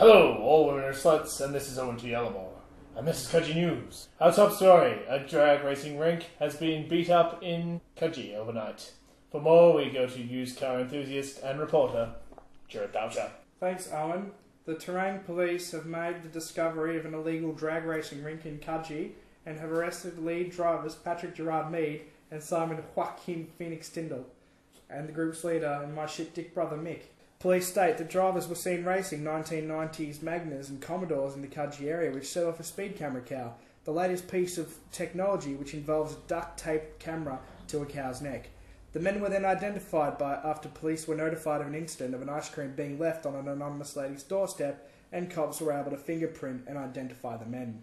Hello, all women are sluts, and this is Owen to Yellowmore. And this is Kudgy News. Our top story, a drag racing rink has been beat up in Kudgy overnight. For more, we go to used car enthusiast and reporter, Jared Boucher. Thanks, Owen. The Terrain Police have made the discovery of an illegal drag racing rink in Kudgy and have arrested lead drivers Patrick Gerard Meade and Simon Joaquin Phoenix Tyndall, and the group's leader and my shit dick brother Mick. Police state the drivers were seen racing 1990s Magnas and Commodores in the Kudgy area, which set off a speed camera cow, the latest piece of technology which involves a duct-taped camera to a cow's neck. The men were then identified after police were notified of an incident of an ice cream being left on an anonymous lady's doorstep, and cops were able to fingerprint and identify the men.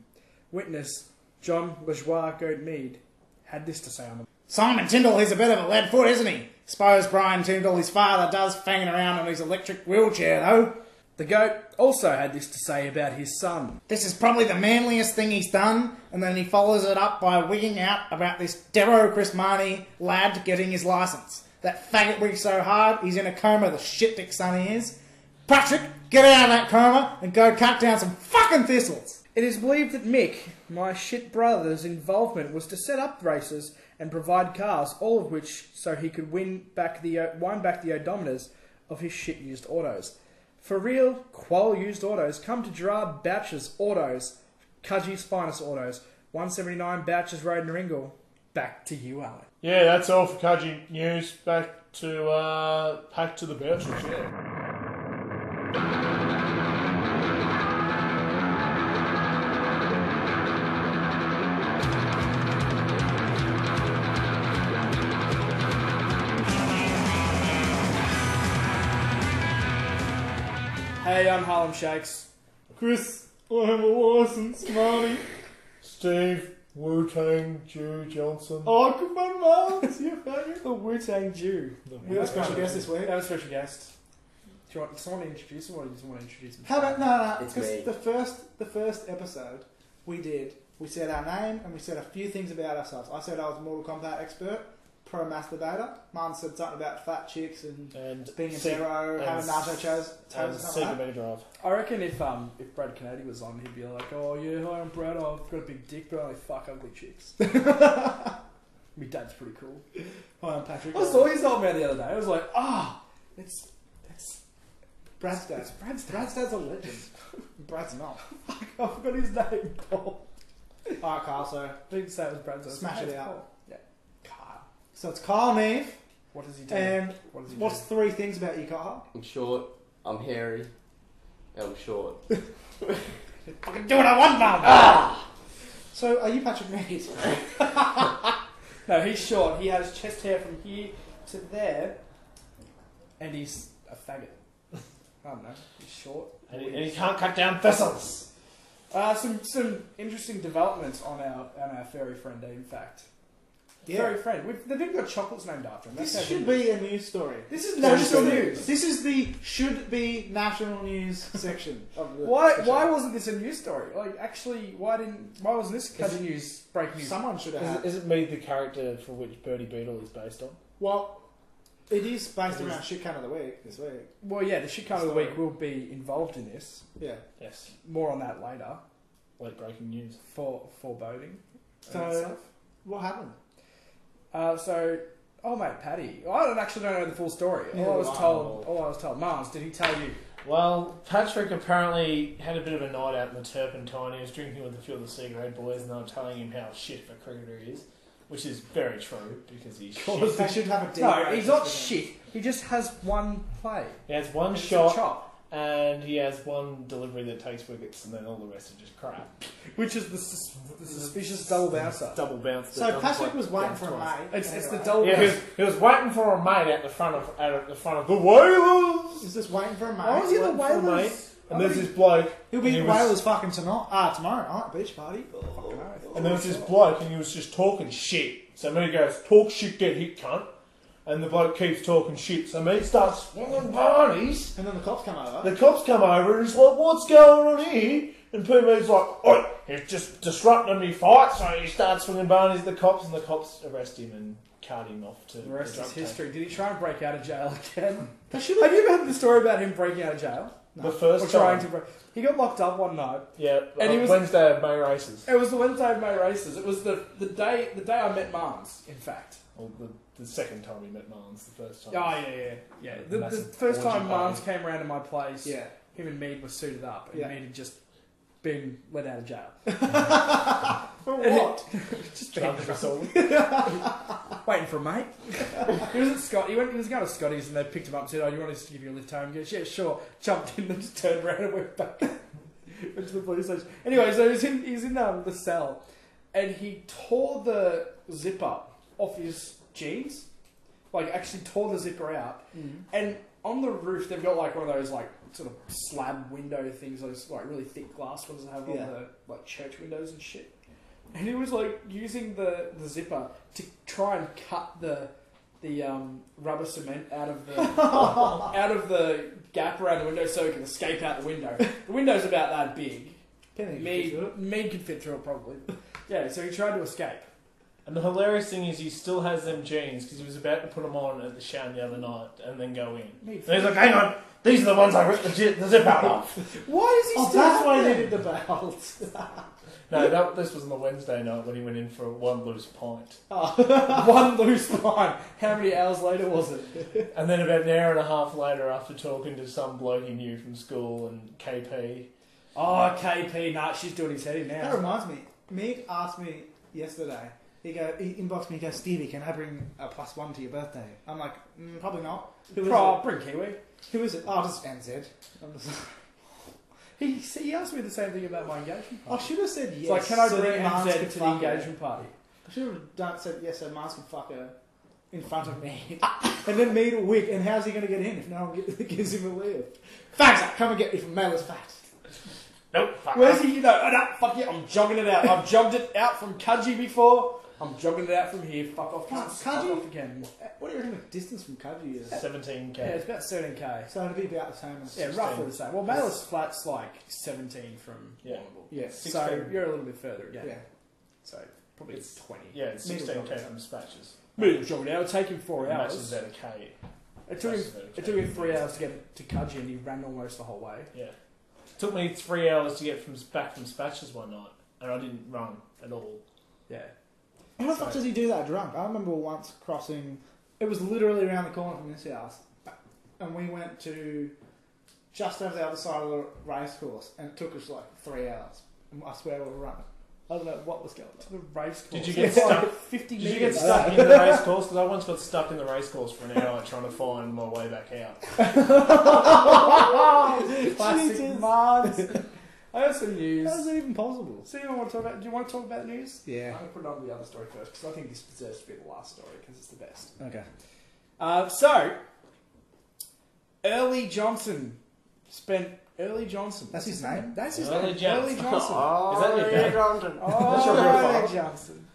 Witness John Lajoie Goat Meade had this to say on the Simon Tyndall, he's a bit of a lead foot, isn't he? Suppose Brian Tyndall, his father, does fanging around on his electric wheelchair, though. The goat also had this to say about his son. This is probably the manliest thing he's done, and then he follows it up by wigging out about this Dero Chrismani lad getting his licence. That faggot wigged so hard, he's in a coma, the shit dick son he is. Patrick, get out of that coma and go cut down some fucking thistles. It is believed that Mick, my shit brother's involvement was to set up races and provide cars, all of which so he could wind back the odometers of his shit-used autos. For real, qual used autos, come to Gerard Boucher's Autos, Kudgy's finest autos, 179 Boucher's Road in Ringle. Back to you, Alan. Yeah, that's all for Kudgy News. Back to the Bouchers, yeah. Hey, I'm Harlem Shakes. Chris, I have a license, Marty. Steve, Wu-Tang Jew Johnson. Oh, come on, Marnz, you faggot. The Wu-Tang Jew. We have a special guest this week. We have a special guest. Do you want someone to introduce him, or do you just want to introduce him? How about, no, It's because me. the first episode we said our name and we said a few things about ourselves. I said I was a Mortal Kombat expert, pro masturbator. Marnz said something about fat chicks and being a zero, having nacho toes or something like that. Mega Drive. I reckon if Brad Kennedy was on, he'd be like, "Oh yeah, hi, I'm Brad. I've got a big dick, but I only fuck ugly chicks." My dad's pretty cool. Hi, I'm Patrick. I saw his old man the other day. I was like, it's Brad's dad. It's Brad's dad. Brad's dad's a legend. Brad's not. I forgot his name. Paul. Alright, Carl, so Didn't say it was Brad's. Smash it out. Paul. Yeah. Carl. So it's Carl Neve. What does he do? And What does he what's do? 3 things about you, Carl? I'm short, I'm hairy, and I'm short. I can do what I want, man! So, are you Patrick Meade? No, he's short. He has chest hair from here to there, and he's a faggot. I don't know. He's short. And he can't cut down thistles. Some interesting developments on our furry friend. In fact, furry friend. They've even got chocolates named after him. That's This how should big- be a news story. This is national news. This is the should be national news section of the Why the show. wasn't this a news story? Like, actually, why wasn't this Kudgy News breaking news? Someone should have had. Is it me the character for which Birdie Beetle is based on? Well, it is based around shit cunt of the week this week. Well, yeah, the shit cunt of the week will be involved in this. Yeah. Yes. More on that later. Late breaking news. For foreboding. So, what happened? Mate, Paddy. I don't know the full story. Yeah, All I was told. Marnz, did he tell you? Well, Patrick apparently had a bit of a night out in the Turpentine. He was drinking with a few of the C-grade boys, and they were telling him how shit of a cricketer he is, which is very true because he's shit. They should have a deep No, he's not with him. shit. He just has one play. He has one It's a shot, chop. and he has one delivery that takes wickets, and then all the rest are just crap. Which is the suspicious double bouncer. Double bounce. So Patrick was waiting for a mate. It's the double Yeah, bouncer. he was waiting for a mate at the front of the Whalers. He's just waiting for a mate. Oh, is he the Waiting for a Whalers? mate, and there's this bloke. He'll be and at he the was- Whalers fucking tomorrow night, beach party. And there was this bloke, and he was just talking shit. So me goes, talk shit, get hit, cunt. And the bloke keeps talking shit. So me starts swinging barneys. And then the cops come over. The cops come over, and he's like, what's going on here? And PB's like, oi, he's just disrupting me fight. So he starts swinging barneys at the cops, and the cops arrest him and cart him off to The rest drug is history. Did he try and break out of jail again? They should Have you ever heard the story about him breaking out of jail? The first time. He got locked up one night. Yeah, And he was- Wednesday of May races. It was the Wednesday of May races. It was the day I met Marnz, in fact. Well, the second time we met Marnz, the first time. Oh, yeah. The Massive first orgy time party. Marnz came around to my place, Yeah. him and Meade were suited up, and Yeah. Meade had just been let out of jail. For And what? Just Drunk being as drunk. all. Waiting for a mate. He was at Scott. He was going to Scotty's, and they picked him up and said, "Oh, you want us to give you a lift home?" He goes, "Yeah, sure." Jumped in and just turned around and went back. Went to the police station. Anyway, so he's in the cell, and he tore the zipper off his jeans. Like, actually tore the zipper out. And on the roof, they've got like one of those like sort of slab window things, those like really thick glass ones that have all the like church windows and shit. And he was like using the zipper to try and cut the rubber cement out of the gap around the window so he can escape out the window. The window's about that big. Meade could fit through it probably. Yeah, so he tried to escape. And the hilarious thing is he still has them jeans because he was about to put them on at the shower the other night and then go in. Meade, And he's like, hang on, these are the ones I ripped the zip out of. why does he still That's have why them? they did the belts. No, this was on the Wednesday night when he went in for one loose pint. One loose line. How many hours later was it? And then about an hour and a half later, after talking to some bloke he knew from school and KP. Oh, KP, nah, she's doing his head in now. That reminds me. Meade asked me yesterday. He inboxed me. He goes, "Stevie, can I bring a +1 to your birthday?" I'm like, "Probably not." Who is it? Bring Kiwi. Who is it? Oh, just NZ. He asked me the same thing about my engagement I party. should have said yes. It's like, can I so bring that Marnz NZ could to the fuck her. engagement party? I should have said yes, so Marnz could fuck her in front of Meade. And then Meade will wig, and how's he going to get in if no one gives him a lift? Fags up, come and get me from Mailer's Fat. Nope, fuck Where's that. he? No, fuck you, I'm jogging it out. I've jogged it out from Kudji before. I'm jogging it out from here. Fuck off, cunts. Fuck Kudji? off again. What do you reckon the distance from Kudji is? 17k. Yeah, it's about 17k. So it'd be about the same as... Yeah, roughly the same. Well, Mailer's Flat's like 17 from Yeah. Warrnambool. Yeah. So 16. you're a little bit further again. Yeah. So probably It's 20. Yeah, it's Middle 16k probably. from Spatches. Middle jogging it out. It'll take him 4 Matches hours. at a K. It took him 3 hours to get to Kudji, and he ran almost the whole way. Yeah. It took me 3 hours to get back from Spatches one night, and I didn't run at all. Yeah. How the fuck does he do that drunk? I remember once crossing... It was literally around the corner from this house. And we went to just over the other side of the race course, and it took us like 3 hours. And I swear we were running. I don't know what was going on. To the race course. Did you get It's like stuck? 50 Did meters. you get stuck in the race course? Because I once got stuck in the race course for an hour trying to find my way back out. Classic Jesus. Marnz. I have some news. How is that even possible? So you want to talk about? Do you want to talk about news? Yeah. I'm going to put it on the other story first because I think this deserves to be the last story because it's the best. Okay. So, Early Johnson spent. Early Johnson. That's his name? That's his Early name. Johnson. Early Johnson. Is that your dad? Oh, That's your real Early father? Johnson.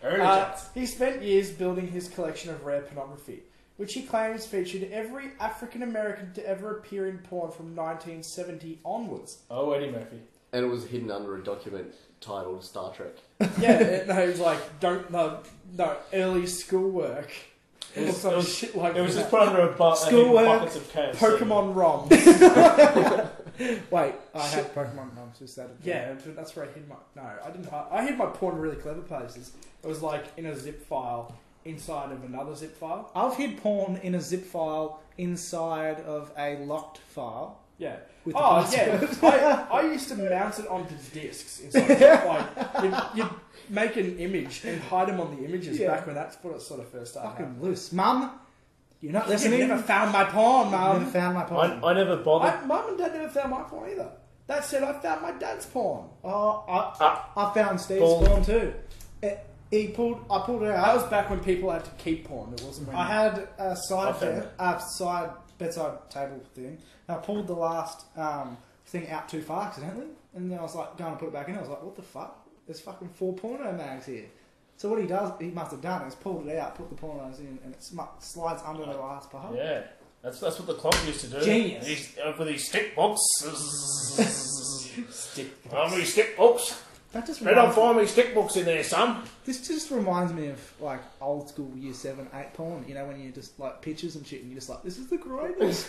Early Johnson. He spent years building his collection of rare pornography, which he claims featured every African American to ever appear in porn from 1970 onwards. Oh, Eddie Murphy. And it was hidden under a document titled Star Trek. Yeah, no, he was like, no, early schoolwork. Or some shit like It was that. just put under a Schoolwork, buckets of KFC. Pokemon ROMs. Wait, I had Pokemon Moms. Is that a thing? yeah, that's where I hid my. No, I didn't. I hid my porn in really clever places. It was like in a zip file inside of another zip file. I've hid porn in a zip file inside of a locked file. Yeah. With the Oh password. yeah. I used to mount it onto discs. Inside like you'd make an image and hide them on the images Yeah. back when that's what it sort of first started. Fucking loose. Mum, you're not You listening. never found my porn, Never Mum. found my porn. I never bothered. Mum and Dad never found my porn either. That said, I found my dad's porn. Oh, I found Steve's Paul. porn too. I pulled it That out. was back when people had to keep porn. It wasn't when I had a I found side bedside table thing. And I pulled the last thing out too far accidentally, and then I was like going to put it back in. I was like, what the fuck? There's fucking 4 porno mags here. So what he must have done is pulled it out, put the pornos in, and it slides under the last part. Yeah. That's what the clock used to do. Genius. With these stick books. stick. These stick books. That just They don't find me stick books in there, son. This just reminds me of like old school year 7, 8 porn. You know, when you just like pictures and shit, and you're just like, this is the greatest.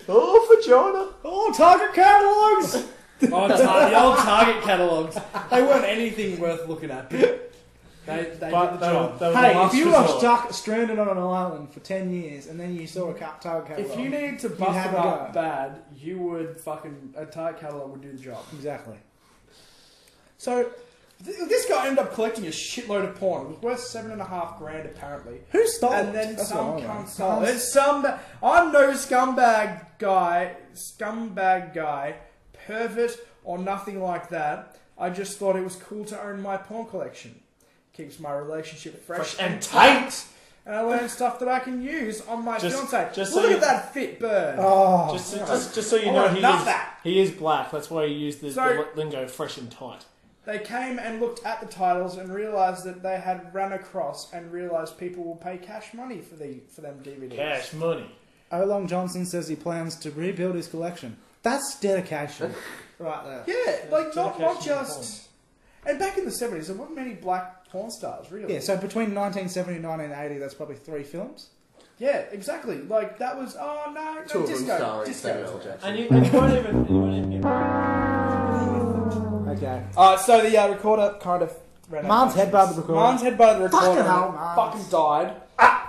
Oh, vagina. Oh, Target catalogs! The old Target catalogs. They weren't anything worth looking at. They did the job. Hey, if you were stuck stranded on an island for 10 years and then you saw a Target catalog, If you needed to bust it up bad, you would a Target catalog would do the job. Exactly. So, this guy ended up collecting a shitload of porn. It was worth $7,500 apparently. Who stole And it? then That's some what I cunt want. stole it. I'm no scumbag guy, pervert or nothing like that. I just thought it was cool to own my porn collection. Keeps my relationship fresh and tight. And I learned stuff that I can use on my fiance. Look at that fit bird. Oh. Just so you know, he is black. That's why he used the lingo fresh and tight. They came and looked at the titles and realised that they had run across and realised people will pay cash money for them DVDs. Cash money. Olong Johnson says he plans to rebuild his collection. That's dedication. Right there. Yeah, like not dedication just... And back in the 70s, there weren't many black porn stars, really. Yeah, so between 1970 and 1980, that's probably 3 films. Yeah, exactly. Like, that was... Oh, no, Two of them disco. starring Disco. Samuel L. Jackson. And you won't even Okay. So the recorder kind of ran out. Marnz headbutted the recorder. Marnz headbutted the recorder. Fucking hell, and Marnz. fucking died.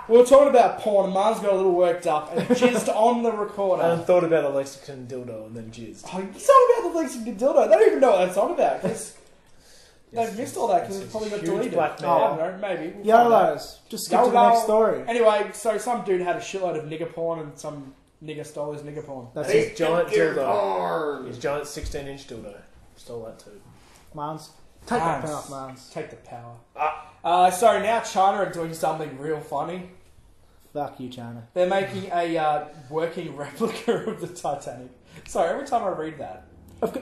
We were talking about porn, and Marnz got a little worked up and jizzed on the recorder. And thought about a Lexington dildo and then jizzed. Oh, you song about the Lexington dildo. They don't even know what that song about. Cause they've missed all that because it's probably got huge deleted. black man. I don't know, maybe. We'll find out. YOLOs. Just skip to the next story. Anyway, so some dude had a shitload of nigger porn and some nigger stole his nigger porn. That's His it. giant dildo. His giant 16-inch dildo. Stole that too. Marnz. Take that Marnz. power, Marnz. Take the power. So now China are doing something real funny. Fuck you, China. They're making a working replica of the Titanic. Sorry, every time I read that.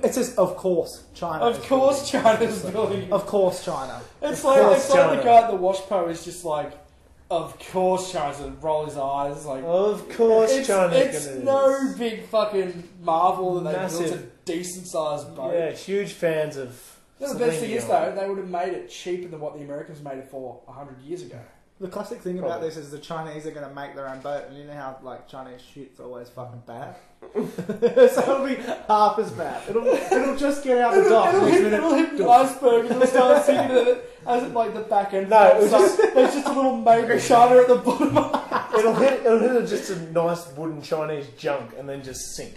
It says, of course, China. Of course China's building... Of course, China. It's Of like course the China. guy at the wash pro is just like, of course China's gonna roll his eyes. Like, Of course, China's it's gonna. no big fucking marvel that they built a Massive. decent sized boat. Yeah, huge fans of. The best thing is though, they would have made it cheaper than what the Americans made it for 100 years ago. The classic thing about Probably. this is the Chinese are going to make their own boat, and you know how like Chinese shit's always fucking bad. So it'll be half as bad. It'll just get out the dock. It'll next hit minute. an iceberg and it'll start sinking in it as it like the back end. No, There's just a little mega China at the bottom. It'll hit just a nice wooden Chinese junk and then just sink.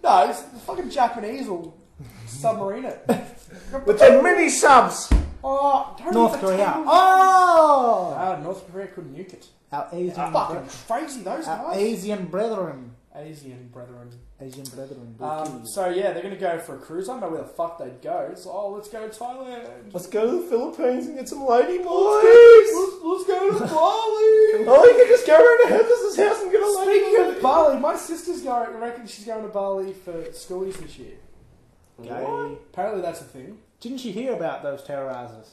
No, it's the fucking Japanese will submarine it. With the mini subs. Oh, don't North hit the Korea. table. Oh! North Korea couldn't nuke it. Our Asian, Fucking crazy, those our guys. Asian brethren. Asian brethren. Asian brethren. So yeah, they're going to go for a cruise. I don't know where the fuck they'd go. It's let's go to Thailand. Let's go to the Philippines and get some lady boys. Let's go to Bali. Oh, you can just go around to Heather's house and get a lady Speaking boy. of Bali, my sister's going. I reckon she's going to Bali for schoolies this year. Gay. Apparently that's a thing. Didn't you hear about those terrorizers?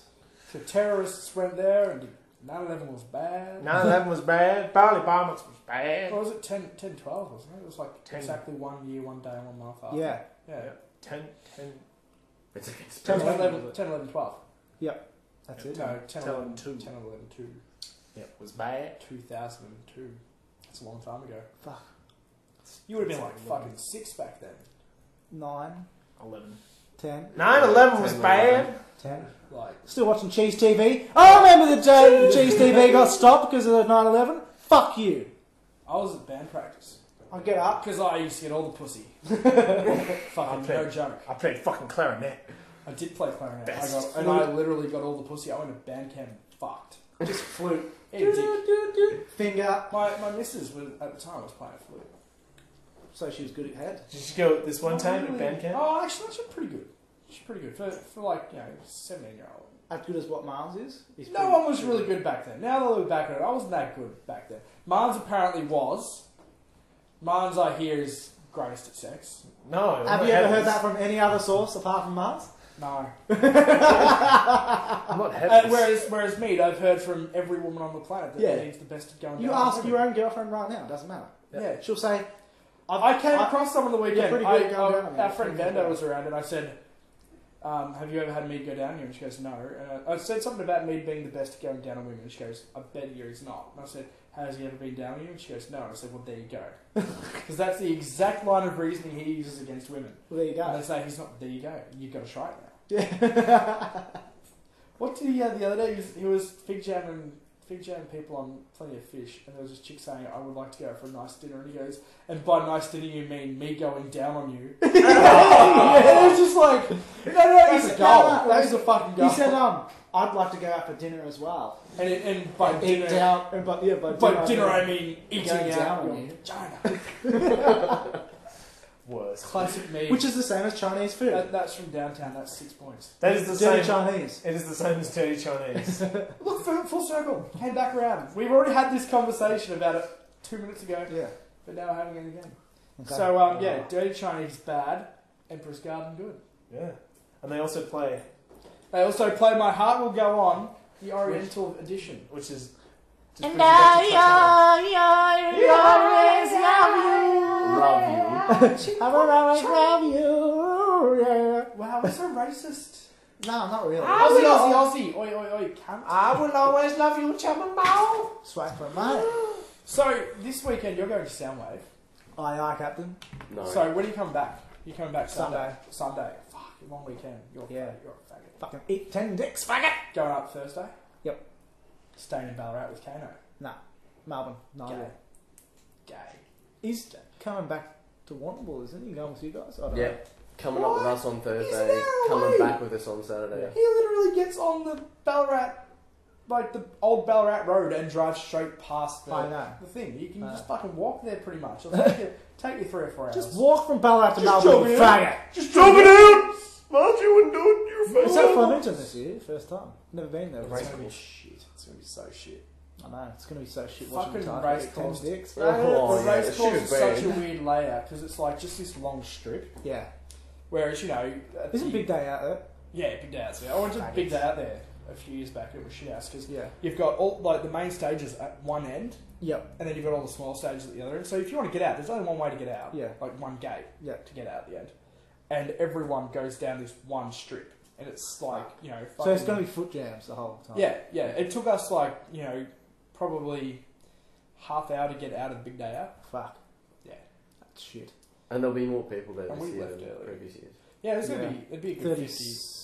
So terrorists went there and 9/11 was bad. 9/11 was bad. Bali bombings was bad. What was it? 10, 12, wasn't it? It was like 10. exactly 1 year, 1 day, 1 month after. Yeah. Yeah. 10. It's a 10, conspiracy. 11, 12. Yep. That's it. No, 10, 11, 2. 10, 11, 2. Yep, was bad. 2002. That's a long time ago. Fuck. You would have been like fucking 6 back then. 9, 11. 10, 9/11 was bad. 10. Like, Still watching Cheese TV. I remember the day Cheese TV got stopped because of the 9/11. Fuck you. I was at band practice. I'll get up. Because I used to get all the pussy. Fucking no joke. I played fucking clarinet. I did play clarinet. Best I literally got all the pussy. I went to band camp and fucked. Just flute. Yeah, dick. Finger. My missus was, at the time was playing flute. So she was good at head. Did you go this one time at band camp? Oh, actually, she's pretty good. She's pretty good. For like, 17-year-old. As good as what Marnz is? He's No one was really good back then. Now that I look back at it, I wasn't that good back then. Marnz apparently was. Marnz, I hear, is greatest at sex. No. Have you ever heard that from any other source apart from Marnz? No. I'm not heavy. Whereas Meade, I've heard from every woman on the planet that Yeah. needs the best at going You down. ask your own girlfriend right now, doesn't matter. Yeah. She'll say, I came across someone on the weekend. pretty good at going down on me. Our friend Vando was around, and I said, "Have you ever had Meade go down here?" And she goes, "No." And I said something about Meade being the best at going down on women. And she goes, "I bet you he's not." And I said, has he ever been down with you? And she goes, no. And I said, well, there you go. Because that's the exact line of reasoning he uses against women. Well, there you go. And they say, he's not, there you go. You've got to try it now. Yeah. What did he have the other day? He was fig jamming people on Plenty of Fish, and there was this chick saying, I would like to go for a nice dinner, and he goes, and by nice dinner you mean me going down on you. And it was just like, no, he's a goal. That is a fucking goal. He said, I'd like to go out for dinner as well. And by dinner, by dinner I mean eating down out on you. China. Worse. Classic me. Which is the same as Chinese food. That's from downtown. That's 6 points. That is the Dirty same. Chinese. It is the same as dirty Chinese. Look, full circle. Came back around. We've already had this conversation about it 2 minutes ago. Yeah. But now we're having it again. Okay. So, yeah, Dirty Chinese bad, Emperor's Garden good. Yeah. And they also play, They also play My Heart Will Go On, the Oriental edition. which is. Just And brings you back to Love you. I will always love you. Yeah. Wow, we're so racist. No, not really. Aussie. Oi, cunt. I will always love you, chum and bow. Swag for a mate. So, this weekend you're going to Soundwave. Aye, Captain. No. So, when are you coming back? You coming back Sunday. Sunday. Fuck, long weekend. You're Yeah. you're a faggot. Fucking eat 10 dicks, faggot. Going up Thursday? Yep. Staying in Ballarat with Kano. Nah. Melbourne. No Gay. idea. Gay. He's coming back to Warrnambool, isn't he? Going with you guys? I don't Yeah. know. Coming up with us on Thursday, there a coming way? back with us on Saturday. He literally gets on the Ballarat, like the old Ballarat Road, and drives straight past I know. the thing. You can I just know. fucking walk there pretty much. It'll take you 3 or 4 hours. Just walk from Ballarat to Just Melbourne, you jog in. faggot. Just Drop it out! Smart you and do it in your face. It's at Flemington this year, first time. Never been there. It's gonna be shit. It's gonna be so shit. I know, it's going to be so shit watching Fucking the race eat 10 course. dicks. Oh, the yeah, race it course should is have such a been. weird layout because it's like just this long strip. Yeah. Whereas at Isn't the- Big Day out there? Yeah, Big Day Out there. I went to Big Day Out there a few years back. It was shit ass because Yeah. you've got all like the main stages at one end, Yep. and then you've got all the small stages at the other end. So if you want to get out, there's only one way to get out. Yeah. Like one gate Yeah. to get out at the end, and everyone goes down this one strip, and it's like So it's going to be foot jams the whole time. Yeah. It took us like probably half hour to get out of the Big Day Out. Fuck. Yeah. That's shit. And there'll be more people there And this we year left than early. previous years. Yeah, there's Yeah. it'd be a good 30, 50.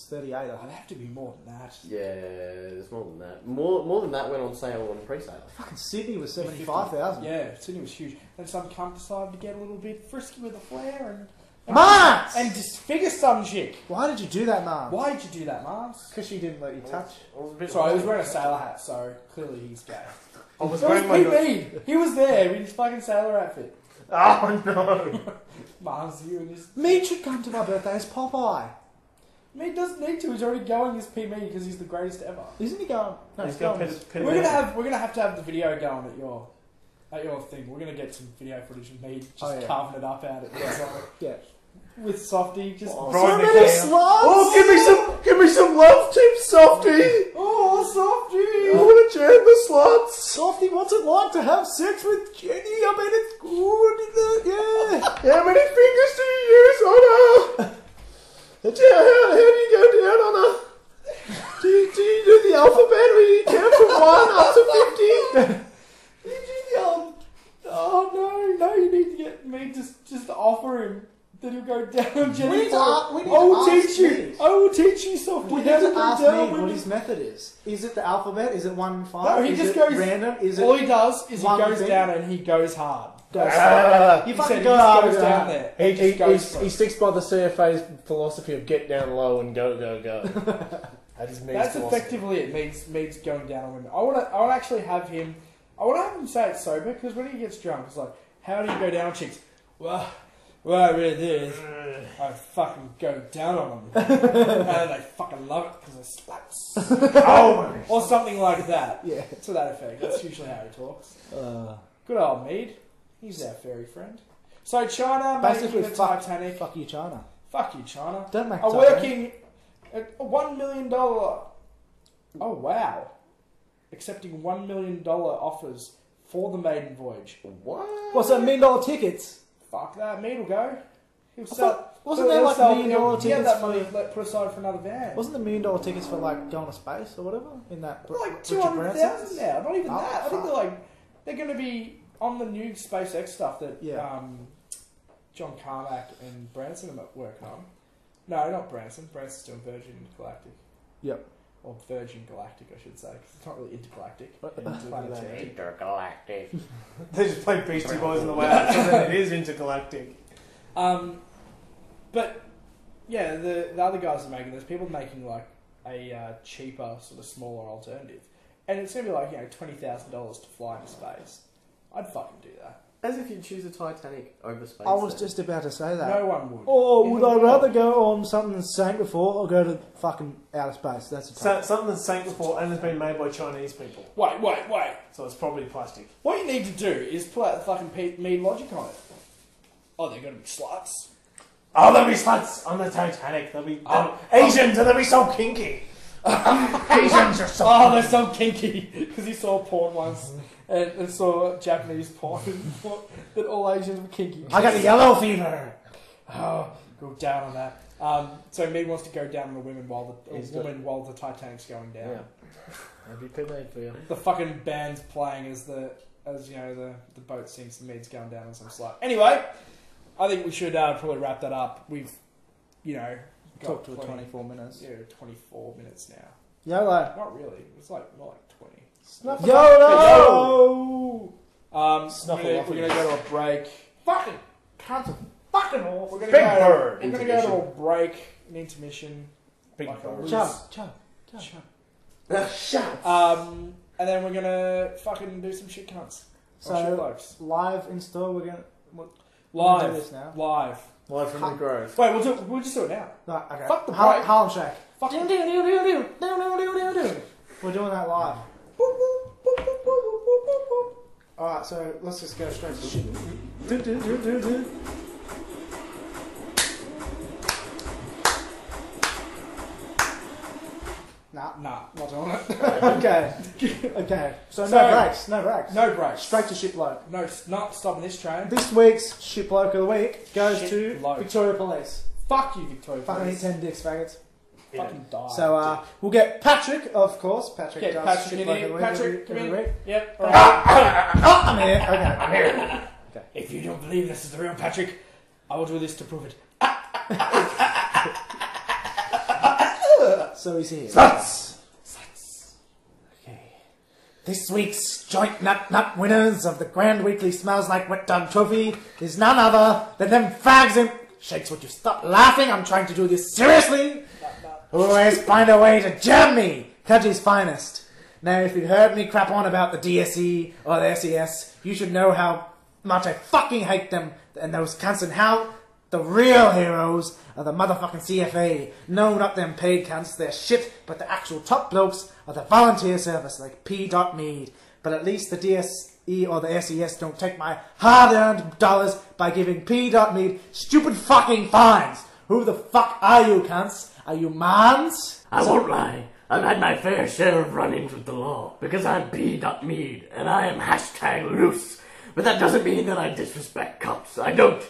38, I It'd think. have to be more than that. Yeah, there's more than that. More than that went on sale on pre-sale. Fucking Sydney was 75,000. Yeah, Sydney was huge. Then some cunt decided to get a little bit frisky with the flare Marnz! and disfigure some chick. Why did you do that, man? Why did you do that, Marnz? Because she didn't let you touch. Sorry, he was wearing a sailor hat, so clearly he's gay. I was That was wearing my. Pete Meade. He was there in his fucking sailor outfit. Oh no! Marnz, you and his... Meade should come to my birthday as Popeye. Meade doesn't need to. He's already going as P. Meade because he's the greatest ever. Isn't he going? No, He's he's got going. We're gonna have to have the video going at your thing. We're gonna get some video footage of Meade just Oh, yeah. carving it up out at the Yeah. with Softy. Just Oh, So Right, many Nick. sluts! Oh, give me some love tips, Softy. oh Softy. I want to jam the slots. Softy, what's it like to have sex with Jenny? I mean, it's good. Yeah. How many fingers do you use on her? How do you go down on her? Do you do the alphabet or you count from 1 up to 50? Oh no, you need to get me just offer him that he'll go down on Jenny. We need to for it. we need I will to ask teach you. Meade. I will teach you, Softy. We how need to to go ask down me with what it. his method is. Is it the alphabet? Is it 1 5? No, he is just it goes random. Is it All he does is he one goes thing? down and he goes hard. Goes Ah. You He fucking said he go just hard. goes go down hard. there. and just goes for He it. sticks by the CFA's philosophy of get down low and go, go, go. That is Meade's That's philosophy. effectively it. Meade's going down on women. I want to actually have him. I want to have him say it sober because when he gets drunk, it's like, how do you go down on chicks? Well, what I really do is I fucking go down on them, and they fucking love it because it slaps, Oh, or something like that. Yeah. To that effect. That's usually how he talks. Uh, Good old Meade. He's our fairy friend. So China Basically, making the fuck- Titanic. fuck you, China. Fuck you, China. Don't make Are Titanic. working at $1 million. Oh wow! Accepting $1 million offers for the maiden voyage. What? What's that, $1 million tickets? Fuck that. Meade will go. He'll I sell. thought- wasn't there like $1 million He had tickets that for- money put aside for another van. Wasn't the $1 million tickets for like going to space or whatever in that? They're like Richard Branson? 200,000 now. Not even Oh, that. I think fuck. they're going to be on the new SpaceX stuff that Yeah. John Carmack and Branson are working on. No, not Branson. Branson's doing Virgin Galactic. Yep. Or Virgin Galactic, I should say, because it's not really intergalactic. Intergalactic. Intergalactic. They just play Beastie Boys in the way out, so then it is intergalactic. But yeah, the other guys are making. There's people making like a cheaper, sort of smaller alternative, and it's gonna be like $20,000 to fly into space. I'd fucking do that. As if you'd choose a Titanic over space. I was then. just about to say that. No one would. Or In would the I world. rather go on something that's sank before or go to fucking outer space? That's a tough. Something that's sank before and has been made by Chinese people. Wait. So it's probably plastic. What you need to do is pull out the fucking Meade logic on it. Oh, they're gonna be sluts. Oh, there'll be sluts on the Titanic. There'll be Asians, and they'll be so kinky. Asians are so Oh, they're so kinky. Because he saw porn once and saw Japanese porn and thought that all Asians were kinky. I got the yellow fever. Oh, go down on that. So Meade wants to go down on a woman while the Titanic's going down. Yeah. That'd be pretty made for you. The fucking band's playing as the boat sinks and Meade's going down on some slut. Anyway, I think we should probably wrap that up. We've, Talk to plenty- 24 minutes. Yeah, 24 minutes now. YOLO. Not really. It's more like 20. Snuff YOLO! We're gonna go to a break. Fucking cunt. Fucking off. We're gonna Big go. bird. We're gonna go to a break, an intermission. Big Like a bird. loose- Chub. Shut. And then we're gonna fucking do some shit cunts. Or shit So, blokes. live in store, we're going to... Live. do this now. Live. Live from the grove. Wait, we'll just do it now. Right, okay. Fuck the break. Harlem Shake. Fuck it. We're doing that live. Alright, so let's just go straight to shit. Nah, not doing it. Okay. So no breaks. No breaks. Straight to shit bloke. No, not stopping this train. This week's shit bloke of the week goes Shit to bloke. Victoria Police. Fuck you, Victoria. Fucking Police. 10 dicks, faggots. Fucking die. So we'll get Patrick, of course. Patrick Yeah, does Patrick, shit in bloke here. of the week Patrick, come every in. week. Yep. Oh, I'm here. Okay, I'm here. If you don't believe this is the real Patrick, I will do this to prove it. So he's here. Sluts! This week's joint nut winners of the Grand Weekly Smells Like Wet Dog Trophy is none other than them fags in... Shakes, would you stop laughing? I'm trying to do this seriously. Who always find a way to jam me. Kudgie's finest. Now, if you've heard me crap on about the DSE or the SES, you should know how much I fucking hate them and those cunts and how the real heroes are the motherfucking CFA. No, not them paid cunts. They're shit, but the actual top blokes are the volunteer service like P. Meade. But at least the DSE or the SES don't take my hard-earned dollars by giving P. Meade stupid fucking fines. Who the fuck are you cunts? Are you Marnz? I won't lie. I've had my fair share of run-ins with the law, because I'm P. Meade, and I am hashtag loose. But that doesn't mean that I disrespect cops. I don't.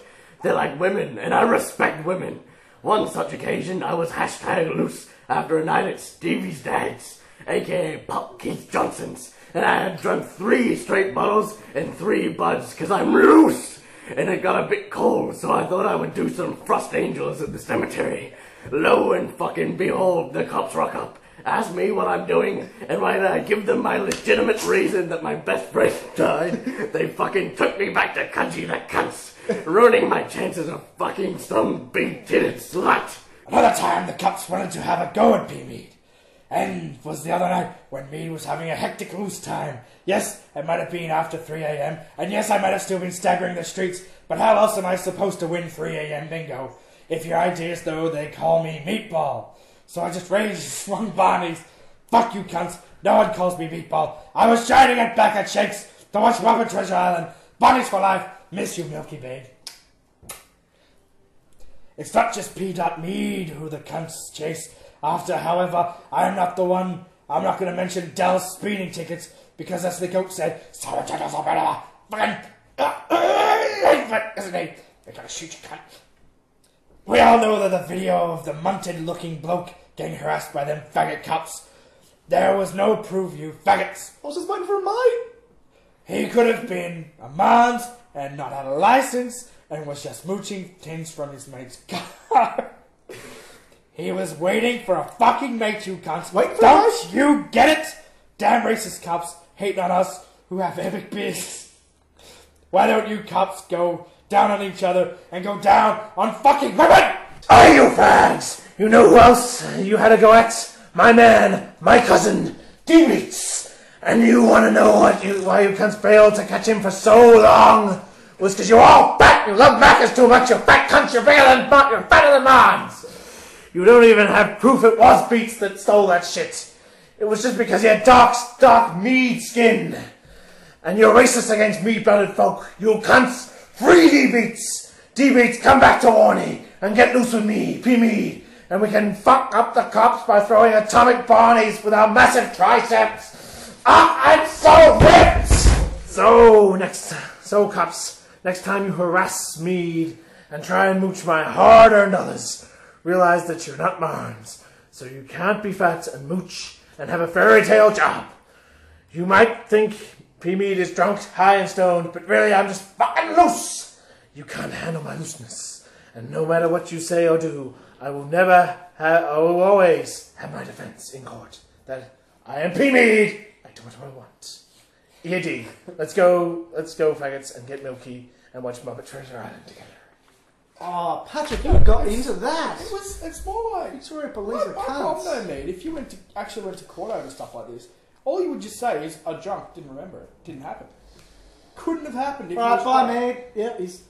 They're like women, and I respect women. One such occasion, I was hashtag loose after a night at Stevie's dad's, aka Pop Keith Johnson's, and I had drunk 3 straight bottles and 3 buds, cause I'm loose! And it got a bit cold, so I thought I would do some frost angels at the cemetery. Lo and fucking behold, the cops rock up, ask me what I'm doing, and when I give them my legitimate reason that my best friend died, they fucking took me back to Kudgie, the cunts, ruining my chances of fucking some big-titted slut. Another time the cops wanted to have a go at P. Meade. And was the other night when Meade was having a hectic loose time. Yes, it might have been after 3 a.m. And yes, I might have still been staggering the streets. But how else am I supposed to win 3 a.m. bingo? If your ideas, though, they call me Meatball. So I just raged and swung Barney's. Fuck you cunts. No one calls me Meatball. I was trying to get back at Shakes to watch Robert Treasure Island. Barney's for life. Miss you, Milky Babe. It's not just P. Meade who the cunts chase after, however, I am not the one. I'm not going to mention Dell's speeding tickets, because as the goat said, fucking, isn't he? They're going to shoot you, cunt. We all know that the video of the munted-looking bloke getting harassed by them faggot cops. There was no proof, you faggots. I was just waiting for a mate. he could have been a Marnz and not had a license and was just mooching things from his mate's car. He was waiting for a fucking mate, you cunts. Wait for Don't you get it? Damn racist cops hating on us who have epic beards. Why don't you cops go down on each other and go down on fucking women? Oh, you fags! You know who else you had to go at? My man, my cousin, D-Meats. And you want to know why you cunts failed to catch him for so long? Was because you're all fat! You love Macca's too much, you fat cunts! You're fatter than Marnz! You don't even have proof it was Beats that stole that shit. It was just because you had dark Meade skin. And you're racist against Meade-blooded folk. You cunts! Free D-Beats! D-Beats, come back to Warney and get loose with me, P. Meade. And we can fuck up the cops by throwing atomic Barneys with our massive triceps. I'm so ripped! So cops, next time you harass Meade and try and mooch my hard-earned dollars, realize that you're not Marnz, so you can't be fat and mooch and have a fairy tale job. You might think P. Meade is drunk, high and stoned, but really I'm just fucking loose. You can't handle my looseness, and no matter what you say or do, I will always have my defense in court. That I am P. Meade. I do what I want. E.A.D. Let's go, faggots, and get milky and watch Muppet Treasure Island together. Oh, Patrick, you got into that. It's more like Victoria Police are my problem cunts. though, mate. If you actually went to court over stuff like this, all you would just say is, "I drunk, didn't remember it, didn't happen." Couldn't have happened. If Right, you bye, mate. Yep, he's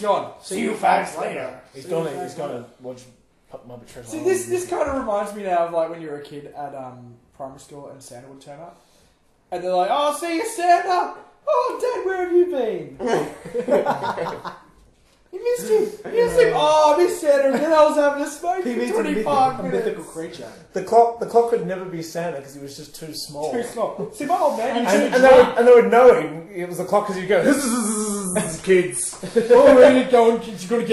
gone. See you fags later. He's gonna watch Muppet Treasure See, Island. this kind of reminds me now of like when you were a kid at primary school and Santa would turn up, and they're like, "Oh, see you, Santa. Oh, Dad, where have you been?" You missed him. Oh, I missed Santa. And then I was having a smoke for 25 minutes. mythical creature. The clock could never be Santa because he was just too small. Too small. See, my old man. And they would know it was the clock as you go. Kids. Oh, we're gonna go and you're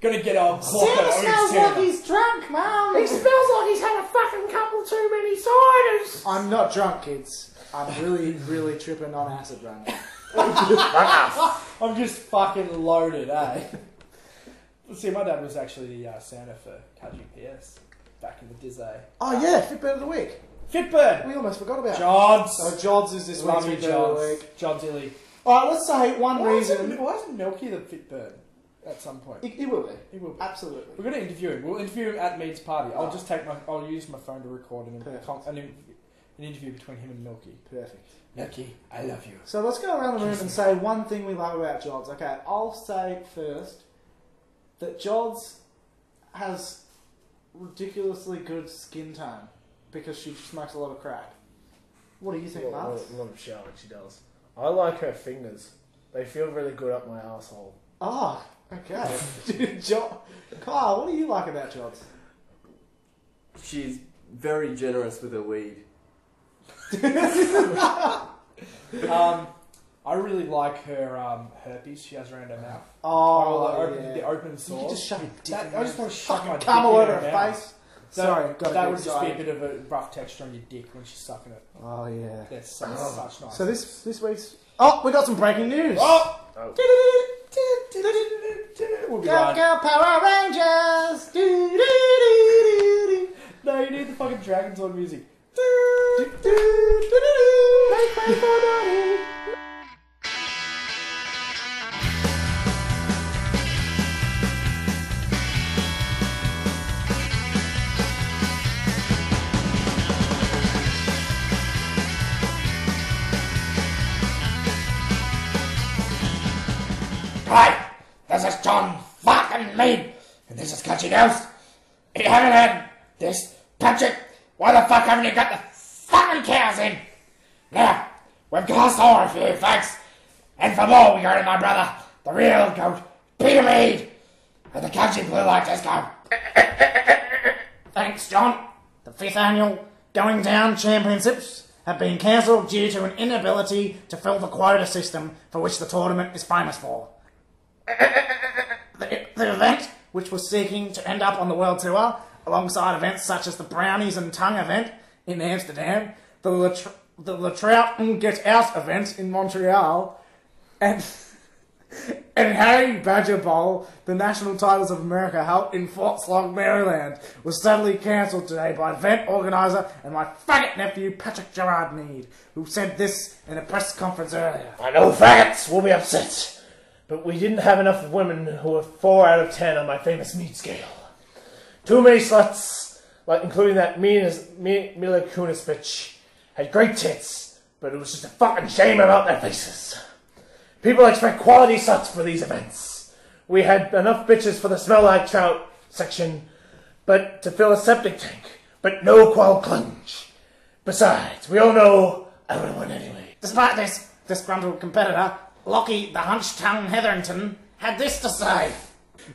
gonna get our clock. Santa smells like he's drunk, Mum. He smells like he's had a fucking couple too many ciders. I'm not drunk, kids. I'm really, really tripping on acid right now. I'm just fucking loaded, eh? See, my dad was actually the Santa for KGPS back in the Disney. Oh yeah, Fitbird of the Week. Fitbird! We almost forgot about Jods! So Jods is this Love week's you, Fitbird of the Week. Jods Illy. Alright, let's say one reason. Why isn't Milky the Fitbird at some point? He will be. He will be. Absolutely. We're going to interview him. We'll interview him at Meade's party. I'll use my phone to record an interview between him and Milky. Perfect. Milky, I love you. So let's go around the room and say one thing we love about Jods. Okay, I'll say first that Jods has ridiculously good skin tone because she smokes a lot of crack. What do you think, Marnz? A lot of showering she does. I like her fingers. They feel really good up my asshole. Oh, okay. Kyle, what do you like about Jods? She's very generous with her weed. I really like her herpes she has around her mouth. The open sore. You can just shove your dick in I just want to shove my dick come all in over her her mouth. face. So Sorry, that would just be a bit of a rough texture on your dick when she's sucking it. Oh yeah. That's such nice. So this week's we got some breaking news. Oh! We'll be Go right. go Power Rangers! No, you need the fucking Dragon's Lord music. Right, this is John fucking Meade, and this is Cutchy Ghost. If you haven't heard this, Patrick, why the fuck haven't you got the fucking cows in? Now, we've got a story for you, folks. And for more, we heard of my brother, the real goat, Peter Meade, at the Cutchy Blue Light Disco. Thanks, John. The 5th annual Going Down Championships have been cancelled due to an inability to fill the quota system for which the tournament is famous for. The event, which was seeking to end up on the World Tour, alongside events such as the Brownies and Tongue event in Amsterdam, the the Trout and Get Out event in Montreal, and Harry Badger Bowl, the national titles of America held in Fort Slog, Maryland, was suddenly cancelled today by event organiser and my faggot nephew Patrick Gerard Meade, who said this in a press conference earlier. I know faggots will be upset, but we didn't have enough women who were 4 out of 10 on my famous Meade scale. Too many sluts, like including that Mila Kunis bitch, had great tits, but it was just a fucking shame about their faces. People expect quality sluts for these events. We had enough bitches for the smell like trout section, but to fill a septic tank, but no qual clunge. Besides, we all know I would have won anyway. Despite this, disgruntled competitor, Lockie the Hunch-Tongue Hetherington, had this to say.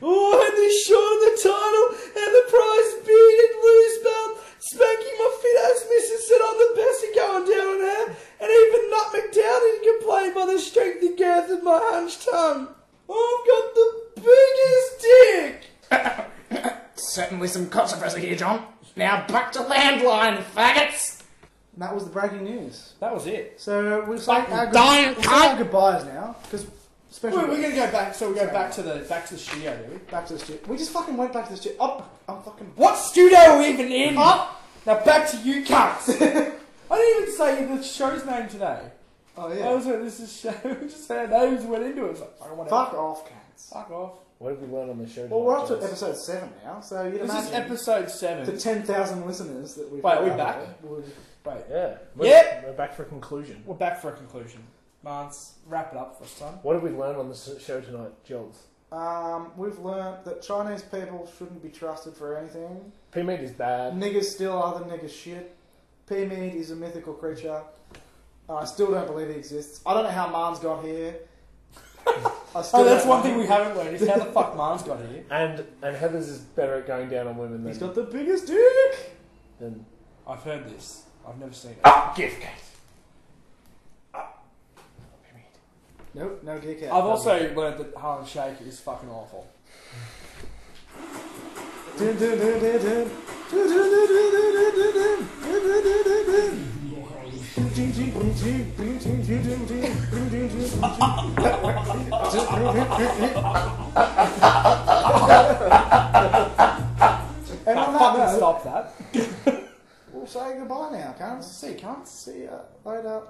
Oh, and they showed the title and the prize beaded loose belt. Spanky, my fit-ass missus said I'm the best at going down on her, and even Nut McDowell didn't complain by the strength and girth of my hunched tongue. I've got the biggest dick! Certainly some controversy here, John. Now back to landline, faggots! And that was the breaking news. That was it. So we'll say Don't our goodbyes now, because special. We're going to go back, so we go back to the studio, do we? Back to the studio. We just fucking went back to the studio. I'm fucking. What studio are we even in? Now back to you cunts! I didn't even say the show's name today. Oh yeah. I was like, this is show. Just said our names went into it. It's like, I don't want to. Fuck off, cats. Fuck off. What have we learned on the show? Well, we're up to episode 7 now, so you'd This is imagine episode 7. the 10,000 listeners that we've. Wait, got are we out back? there would- Wait, Yeah. We're back for a conclusion. we're back for a conclusion. Marnz, wrap it up for us, son. What have we learned on the show tonight, Jules? We've learnt that Chinese people shouldn't be trusted for anything. P-Meat is bad. Niggers still are the nigger shit. P-Meade is a mythical creature. I still don't believe he exists. I don't know how Marnz got here. That's one thing we haven't learned is how the fuck Marnz got here. And Heather's is better at going down on women than... He's got the biggest dick! than I've heard this. I've never seen it. gift case. Nope, no dick out. I've also learned that Harlem Shake is fucking awful. And on that Fucking note, stop that. we'll say goodbye now, cunts. See you, later.